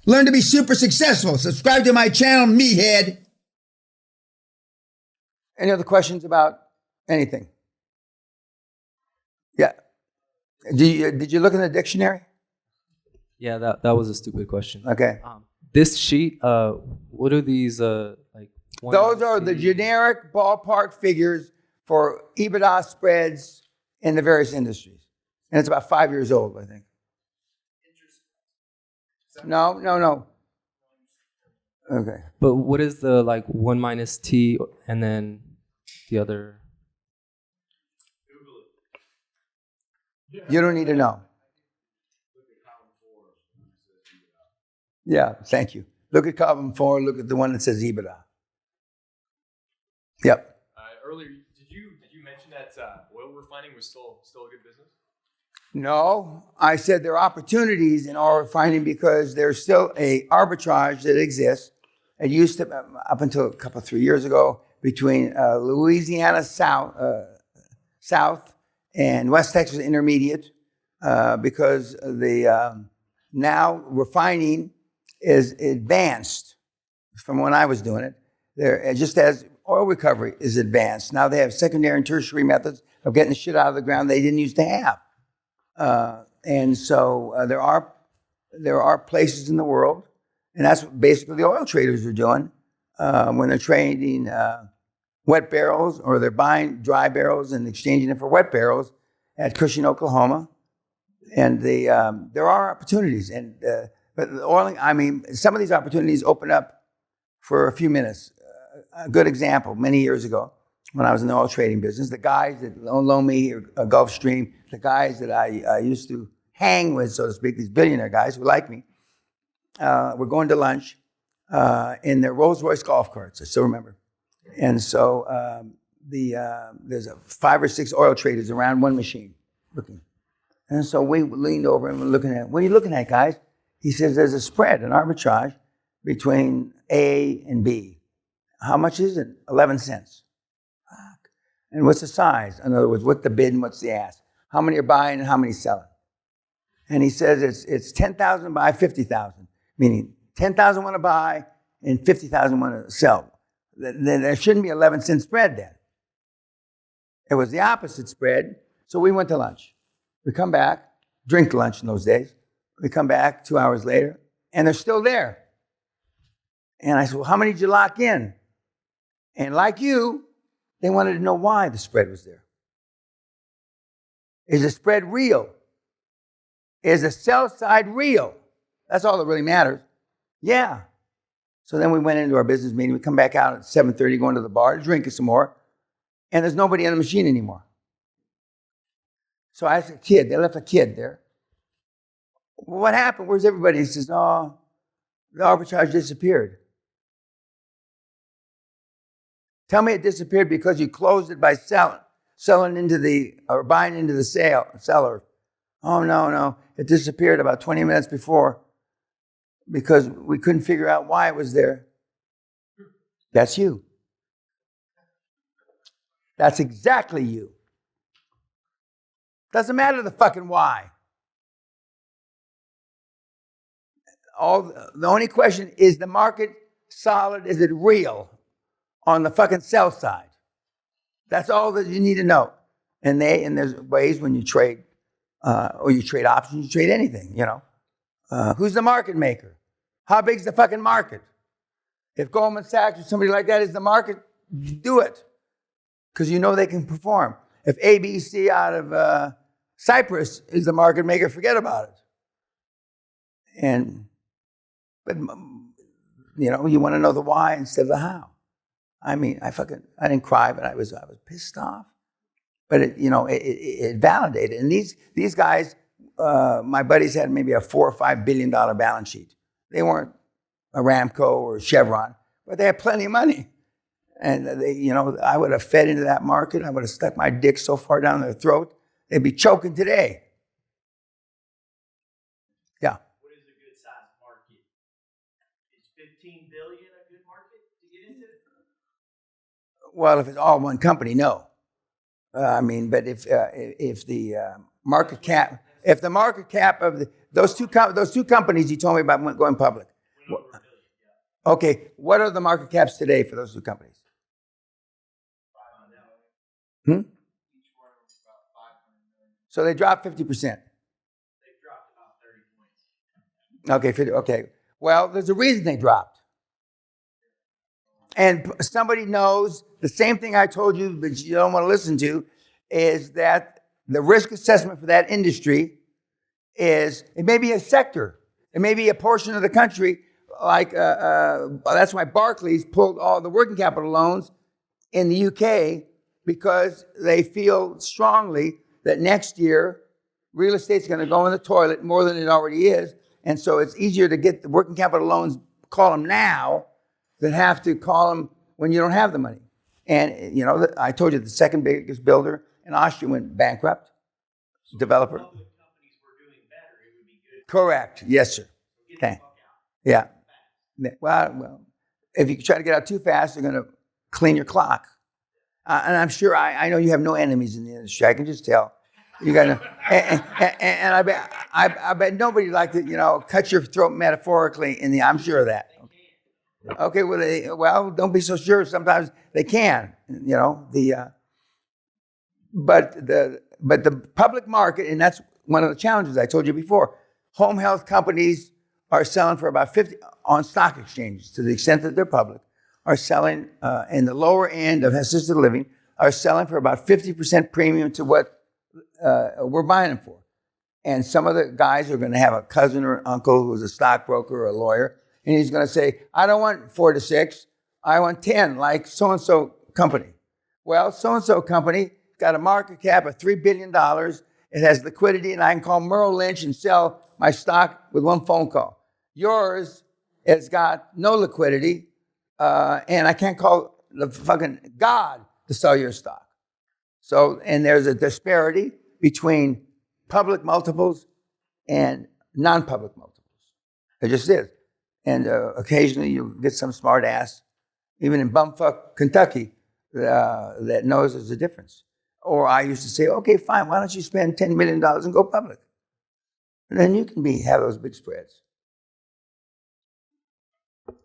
Learn to be super successful. Subscribe to my channel, Meathead. Any other questions about anything? Yeah. Did you look in the dictionary? Yeah, that was a stupid question. Okay. This sheet, what are these like? Those are the generic ballpark figures for EBITDA spreads in the various industries. And it's about 5 years old, I think. No. Okay. But what is the like 1 minus T and then the other? You don't need to know. Yeah, thank you. Look at column 4, look at the one that says EBITDA. Yep. Earlier, did you mention that oil refining was still a good business? No, I said there are opportunities in oil refining because there's still a arbitrage that exists. It used to, up until 3 years ago, between Louisiana South and West Texas Intermediate, because the now refining is advanced from when I was doing it. There, just as oil recovery is advanced, now they have secondary and tertiary methods of getting the shit out of the ground they didn't used to have. And so there are places in the world, and that's what basically the oil traders are doing when they're trading wet barrels, or they're buying dry barrels and exchanging it for wet barrels at Cushing, Oklahoma. And there are opportunities, but the oil, I mean, some of these opportunities open up for a few minutes. A good example, many years ago, when I was in the oil trading business, the guys that loaned me a Gulfstream, the guys that I used to hang with, so to speak, these billionaire guys who like me, were going to lunch in their Rolls-Royce golf carts. I still remember. And so there's 5 or 6 oil traders around one machine looking. And so we leaned over and we're looking at, what are you looking at, guys? He says, there's a spread, an arbitrage between A and B. How much is it? 11 cents. Fuck. And what's the size? In other words, what's the bid and what's the ask? How many are buying and how many selling? And he says it's 10,000 buy, 50,000, meaning 10,000 want to buy and 50,000 want to sell. Then there shouldn't be 11 cent spread then. It was the opposite spread. So we went to lunch. We come back, drink lunch in those days. We come back 2 hours later, and they're still there. And I said, well, how many did you lock in? And like you, they wanted to know why the spread was there. Is the spread real? Is the sell side real? That's all that really matters. Yeah. So then we went into our business meeting. We come back out at 7:30, going to the bar, drinking some more. And there's nobody on the machine anymore. So I asked a kid. They left a kid there. What happened? Where's everybody? He says, oh, the arbitrage disappeared. Tell me it disappeared because you closed it by selling into the, or buying into the seller. Oh, no. It disappeared about 20 minutes before because we couldn't figure out why it was there. That's you. That's exactly you. Doesn't matter the fucking why. The only question is the market solid? Is it real on the fucking sell side? That's all that you need to know. And there's ways when you trade, or you trade options, you trade anything, you know. Who's the market maker? How big's the fucking market? If Goldman Sachs or somebody like that is the market, do it. Because you know they can perform. If ABC out of Cyprus is the market maker, forget about it. But you know, you want to know the why instead of the how. I mean, I didn't cry, but I was pissed off. But it validated. And these guys, my buddies had maybe a $4 or $5 billion balance sheet. They weren't Aramco or Chevron, but they had plenty of money. And I would have fed into that market. I would have stuck my dick so far down their throat, they'd be choking today. Yeah. What is a good size market? Is 15 billion a good market to get into? Well, if it's all one company, no. But if the market cap, of those two companies you told me about going public, Okay, what are the market caps today for those two companies? Hmm? So they dropped 50%. They dropped about 30 points. Okay, 50, okay. Well, there's a reason they dropped. And somebody knows the same thing I told you, but you don't want to listen to, is that the risk assessment for that industry is, it may be a sector. It may be a portion of the country, like, that's why Barclays pulled all the working capital loans in the UK, because they feel strongly that next year real estate's going to go in the toilet more than it already is. And so it's easier to get the working capital loans, call them now, than have to call them when you don't have the money. And, you know, I told you the second biggest builder in Austria went bankrupt, developer. Public companies were doing better. It would be good. Correct. Yes, sir. Get Okay. the fuck out. Yeah. Well, if you try to get out too fast, they're going to clean your clock. And I'm sure, I know you have no enemies in the industry. I can just tell. You got no, and I bet nobody like to, you know, cut your throat metaphorically. I'm sure of that. Okay, well, don't be so sure. Sometimes they can, you know. But the public market, and that's one of the challenges I told you before. Home health companies are selling for about 50 on stock exchanges, to the extent that they're public, are selling in the lower end of assisted living, are selling for about 50% premium to what we're buying them for. And some of the guys are going to have a cousin or uncle who's a stockbroker or a lawyer, and he's going to say, I don't want 4 to 6, I want 10, like so-and-so company. Well, so-and-so company got a market cap of $3 billion. It has liquidity, and I can call Merrill Lynch and sell my stock with one phone call. Yours has got no liquidity, and I can't call the fucking God to sell your stock. So, and there's a disparity between public multiples and non-public multiples. It just is. And occasionally you get some smart ass, even in bumfuck Kentucky, that knows there's a difference. Or I used to say, okay, fine, why don't you spend $10 million and go public? And then you can have those big spreads.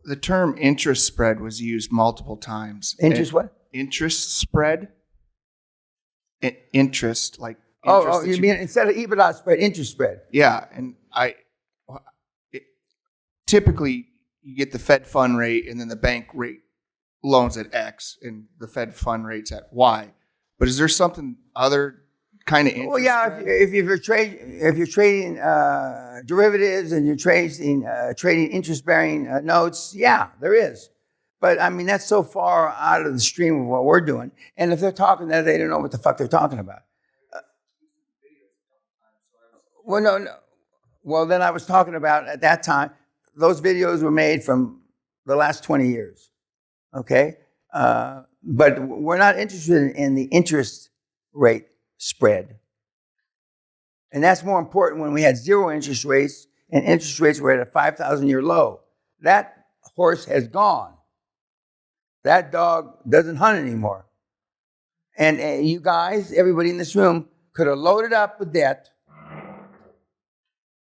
The term interest spread was used multiple times. Interest what? Interest spread. Interest, like Oh, you mean instead of EBITDA spread, interest spread? Yeah, and typically you get the Fed fund rate, and then the bank rate loans at X, and the Fed fund rates at Y. But is there something other kind of interest? Well, yeah, spread? if you're trading derivatives and you're trading interest-bearing notes, yeah, there is. But I mean, that's so far out of the stream of what we're doing. And if they're talking that, they don't know what the fuck they're talking about. Well, no. Well, then I was talking about at that time, those videos were made from the last 20 years. Okay? But we're not interested in the interest rate spread. And that's more important when we had zero interest rates and interest rates were at a 5,000-year low. That horse has gone. That dog doesn't hunt anymore. And you guys, everybody in this room, could have loaded up with debt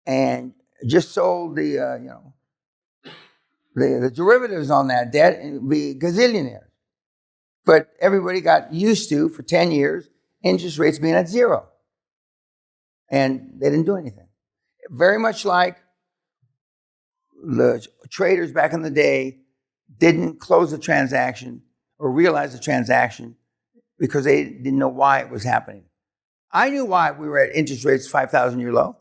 and just sold the derivatives on that debt and be gazillionaires. But everybody got used to, for 10 years, interest rates being at zero. And they didn't do anything. Very much like the traders back in the day didn't close the transaction or realize the transaction because they didn't know why it was happening. I knew why we were at interest rates 5,000-year low.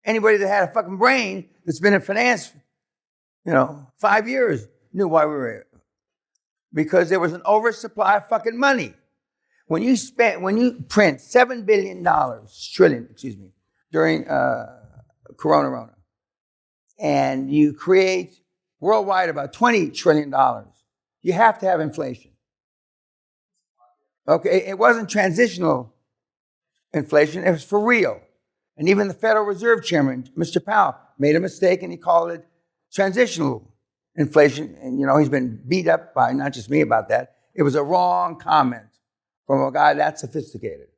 Anybody that had a fucking brain that's been in finance, 5 years knew why we were. Because there was an oversupply of fucking money. When you print $7 billion, during Corona, and you create worldwide about $20 trillion, you have to have inflation. Okay, it wasn't transitional inflation, it was for real. And even the Federal Reserve Chairman, Mr. Powell, made a mistake and he called it transitional inflation. And, he's been beat up by not just me about that. It was a wrong comment from a guy that sophisticated.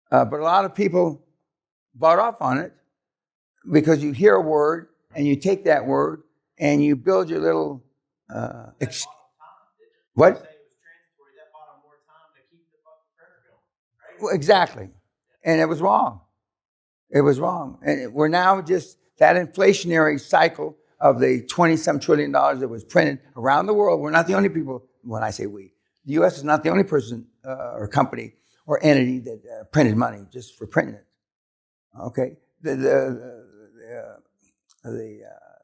But a lot of people bought off on it because you hear a word and you take that word and you build your little uh, ex- What? what? Say it was transitory. That bought them more time to keep the fucking printer going, right? Well, exactly. And it was wrong. It was wrong. And we're now just that inflationary cycle of the 20-some trillion dollars that was printed around the world. We're not the only people, when I say we, the U.S. is not the only person or company or entity that printed money just for printing it. Okay? The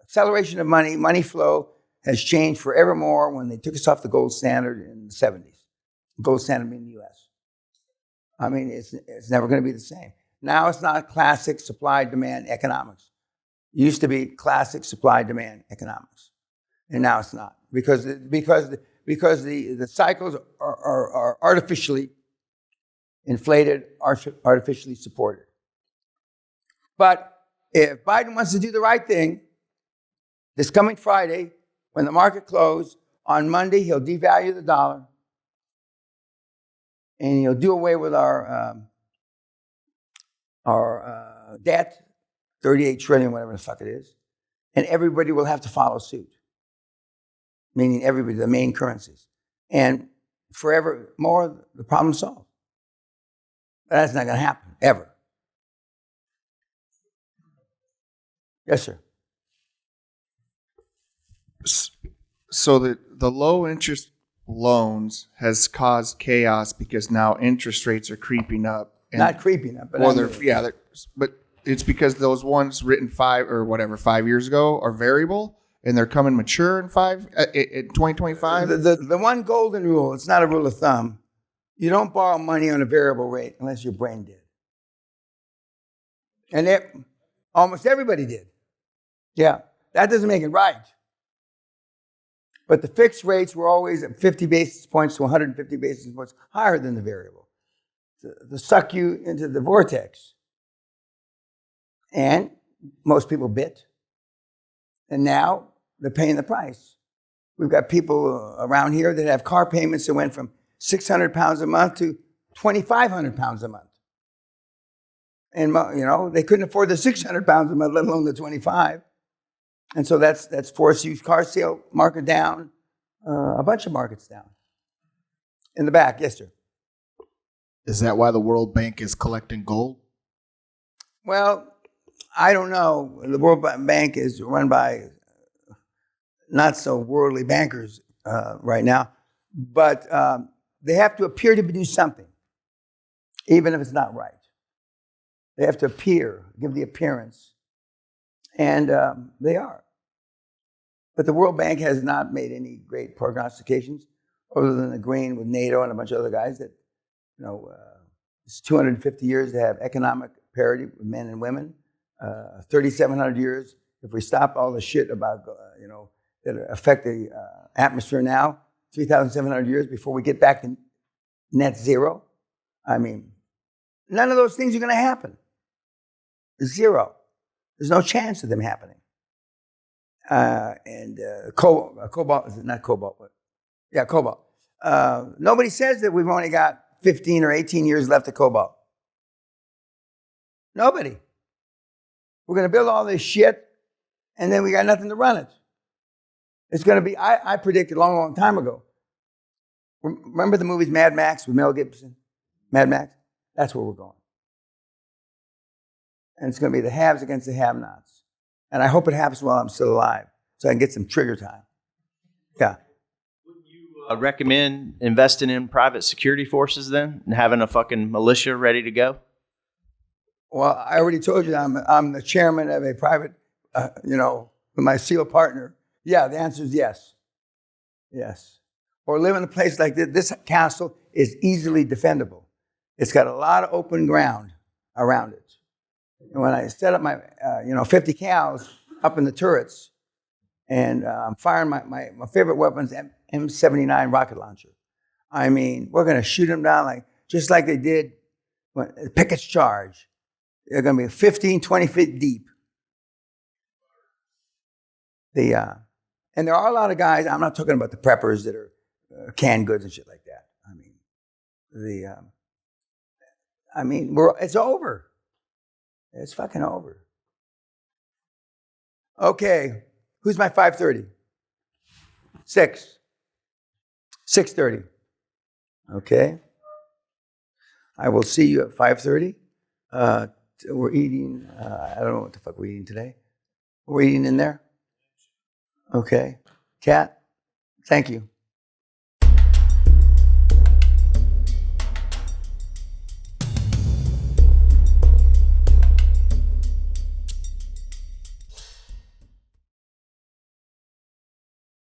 acceleration of money flow has changed forevermore when they took us off the gold standard in the 70s. Gold standard being the U.S. I mean, it's never going to be the same. Now it's not classic supply-demand economics. It used to be classic supply-demand economics, and now it's not because the cycles are artificially inflated, artificially supported. But if Biden wants to do the right thing, this coming Friday, when the market closed, on Monday he'll devalue the dollar, and he'll do away with our debt, 38 trillion, whatever the fuck it is, and everybody will have to follow suit, meaning everybody, the main currencies. And forever more, the problem solved. But that's not going to happen, ever. Yes, sir. So the low interest loans has caused chaos because now interest rates are creeping up. And, Not creeping up, but well, but it's because those ones written 5 years ago are variable and they're coming mature in 2025. The one golden rule, it's not a rule of thumb. You don't borrow money on a variable rate unless you're brain dead. And almost everybody did. Yeah, that doesn't make it right. But the fixed rates were always at 50 basis points to 150 basis points higher than the variable to suck you into the vortex. And most people bit. And now they're paying the price. We've got people around here that have car payments that went from 600 pounds a month to 2,500 pounds a month. And, they couldn't afford the 600 pounds a month, let alone the 25. And so that's forced used car sale market down, a bunch of markets down. In the back, yes, sir. Is that why the World Bank is collecting gold? Well, I don't know. The World Bank is run by not so worldly bankers right now, but they have to appear to do something, even if it's not right. They have to give the appearance, and they are. But the World Bank has not made any great prognostications, other than agreeing with NATO and a bunch of other guys that, it's 250 years to have economic parity with men and women, 3,700 years. If we stop all the shit about, that affect the atmosphere now, 3,700 years before we get back to net zero. I mean, none of those things are going to happen. Zero. There's no chance of them happening. Cobalt, is it not cobalt? But yeah, cobalt. Nobody says that we've only got 15 or 18 years left of cobalt. Nobody. We're going to build all this shit, and then we got nothing to run it. It's going to be, I predicted a long, long time ago. Remember the movies Mad Max with Mel Gibson? Mad Max? That's where we're going. And it's going to be the haves against the have-nots. And I hope it happens while I'm still alive, so I can get some trigger time. Yeah. Wouldn't you recommend investing in private security forces then and having a fucking militia ready to go? Well, I already told you that I'm the chairman of a private, with my SEAL partner. Yeah, the answer is yes. Yes. Or live in a place like this. This castle is easily defendable. It's got a lot of open ground around it. And when I set up my, 50 cals up in the turrets, and I'm firing my favorite weapon's M79 rocket launcher. I mean, we're going to shoot them down just like they did when Pickett's charge. They're going to be 15, 20 feet deep. And there are a lot of guys, I'm not talking about the preppers that are canned goods and shit like that. It's over. It's fucking over. Okay, who's my 530? 6:30. Okay. I will see you at 5:30. We're eating. I don't know what the fuck we're eating today. We're eating in there. Okay. Kat, thank you.